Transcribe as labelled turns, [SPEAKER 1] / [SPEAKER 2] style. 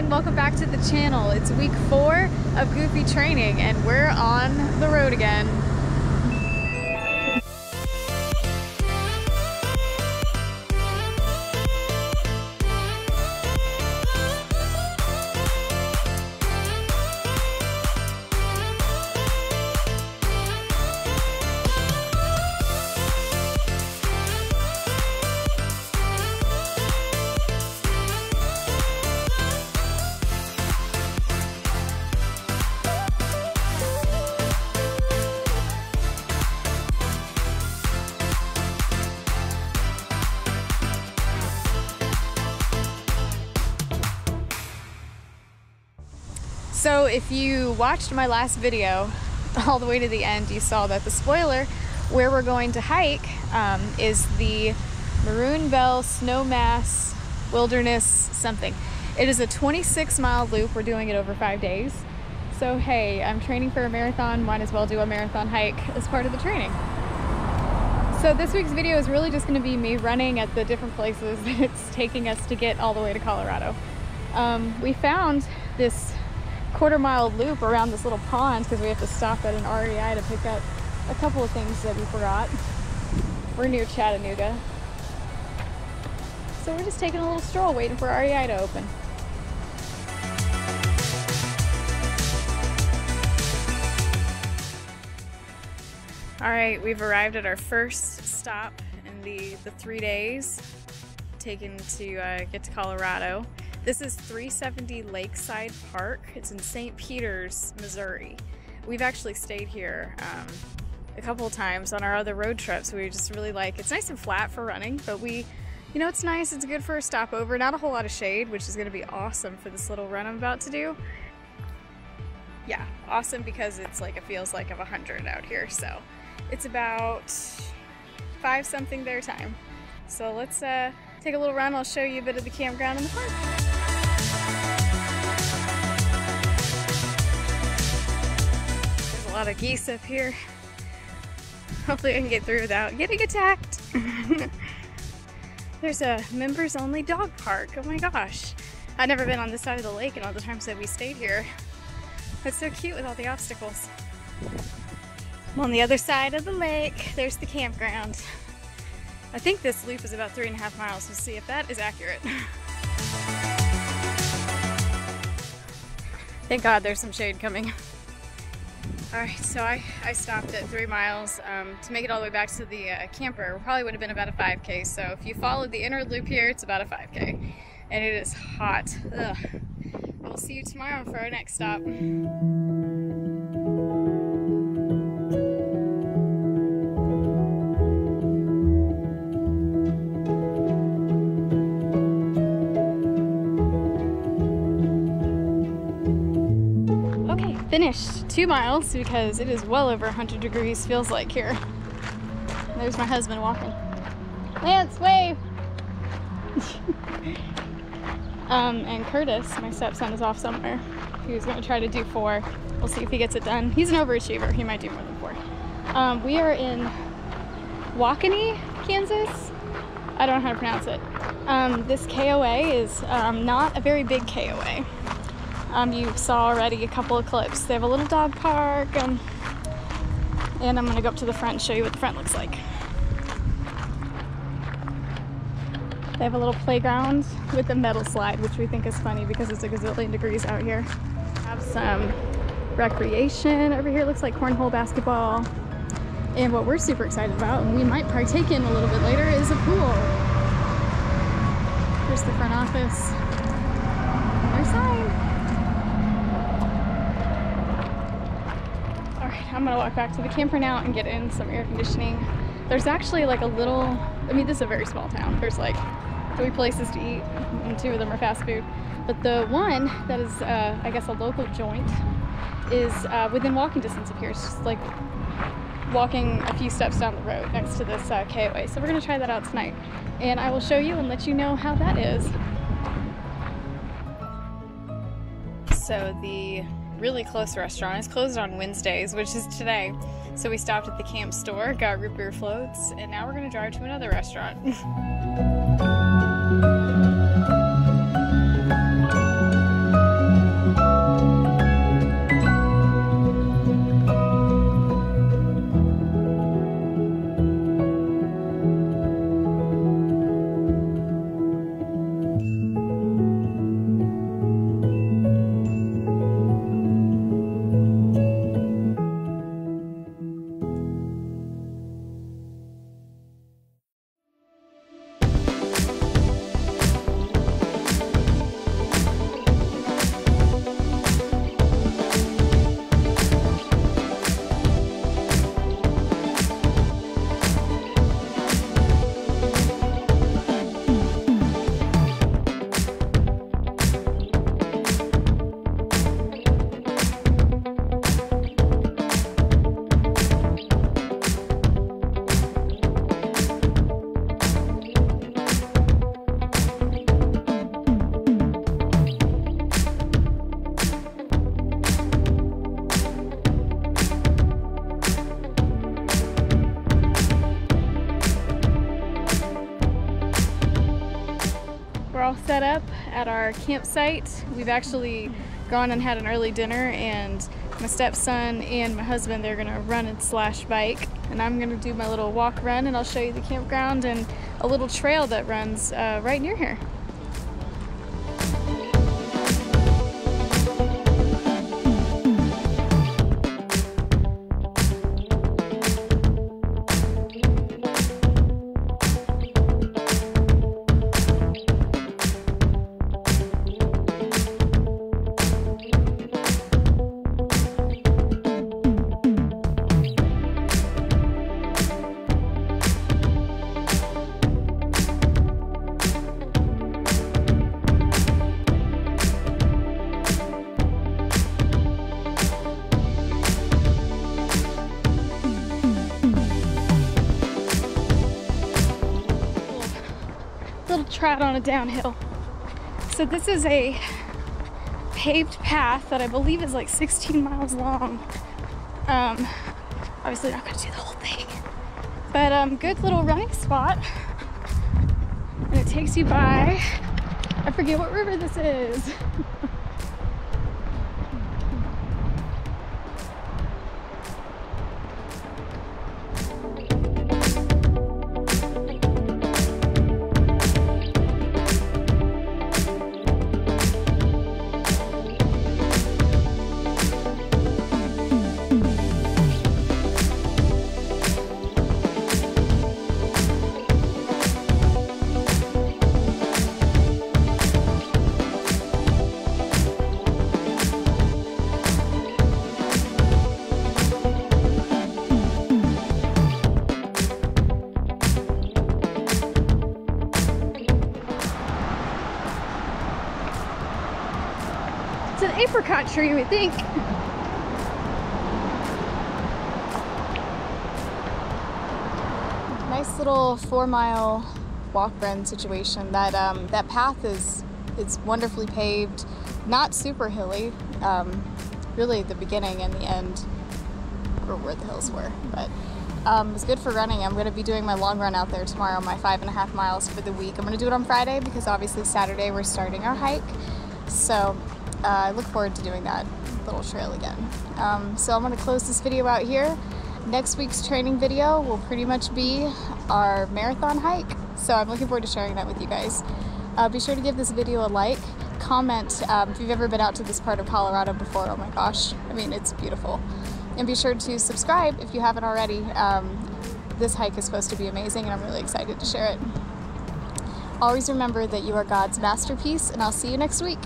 [SPEAKER 1] everyone, welcome back to the channel. It's week 4 of Goofy training and we're on the road again. So if you watched my last video all the way to the end, you saw that the spoiler where we're going to hike is the Maroon Bell Snowmass Wilderness something. It is a 26-mile loop. We're doing it over 5 days. So hey, I'm training for a marathon, might as well do a marathon hike as part of the training. So this week's video is really just going to be me running at the different places that it's taking us to get all the way to Colorado. We found this quarter-mile loop around this little pond because we have to stop at an REI to pick up a couple of things that we forgot. We're near Chattanooga. So we're just taking a little stroll waiting for REI to open. Alright, we've arrived at our first stop in the 3 days taken to get to Colorado. This is 370 Lakeside Park. It's in St. Peters, Missouri. We've actually stayed here a couple of times on our other road trips. We just really like, it's nice and flat for running, but you know, it's nice, it's good for a stopover. Not a whole lot of shade, which is gonna be awesome for this little run I'm about to do. Yeah, awesome because it's like, it feels like of 100 out here. So it's about 5 something their time. So let's take a little run. I'll show you a bit of the campground in the park. A lot of geese up here. Hopefully I can get through without getting attacked. There's a members only dog park. Oh my gosh. I've never been on this side of the lake in all the times that we stayed here. It's so cute with all the obstacles. I'm on the other side of the lake. There's the campground. I think this loop is about 3.5 miles. We'll see if that is accurate. Thank God there's some shade coming. Alright, so I stopped at 3 miles to make it all the way back to the camper. It probably would have been about a 5K, so if you followed the inner loop here, it's about a 5K. And it is hot. Ugh. We'll see you tomorrow for our next stop. Finished 2 miles because it is well over 100 degrees, feels like here. And there's my husband walking. Lance, wave! And Curtis, my stepson, is off somewhere. He was going to try to do 4. We'll see if he gets it done. He's an overachiever. He might do more than 4. We are in Wakeeney, Kansas. I don't know how to pronounce it. This KOA is not a very big KOA. You saw already a couple of clips. They have a little dog park, and I'm gonna go up to the front and show you what the front looks like. They have a little playground with a metal slide, which we think is funny because it's a gazillion degrees out here. Have some recreation over here. Looks like cornhole basketball. And what we're super excited about, and we might partake in a little bit later, is a pool. Here's the front office. Their sign. I'm gonna walk back to the camper now and get in some air conditioning. There's actually like a little, I mean, this is a very small town. There's like 3 places to eat and 2 of them are fast food. But the one that is, I guess, a local joint is within walking distance of here. It's just like walking a few steps down the road next to this KOA. So we're gonna try that out tonight. And I will show you and let you know how that is. So the really close restaurant is closed on Wednesdays, which is today. So we stopped at the camp store, got root beer floats, and now we're gonna drive to another restaurant. at our campsite. We've actually gone and had an early dinner, and my stepson and my husband, they're gonna run and slash bike, and I'm gonna do my little walk run, and I'll show you the campground and a little trail that runs right near here. Little trot on a downhill. So this is a paved path that I believe is like 16 miles long. Obviously not gonna do the whole thing, but good little running spot. And it takes you by, I forget what river this is. It's an apricot tree, we think. Nice little 4-mile walk run situation. That path is wonderfully paved, not super hilly. Really the beginning and the end were where the hills were, but it's good for running. I'm going to be doing my long run out there tomorrow, my 5.5 miles for the week. I'm going to do it on Friday because obviously Saturday we're starting our hike. So I look forward to doing that little trail again. So I'm going to close this video out here. Next week's training video will pretty much be our marathon hike. So I'm looking forward to sharing that with you guys. Be sure to give this video a like, comment if you've ever been out to this part of Colorado before. Oh my gosh, I mean, it's beautiful. And be sure to subscribe if you haven't already. This hike is supposed to be amazing and I'm really excited to share it. Always remember that you are God's masterpiece, and I'll see you next week.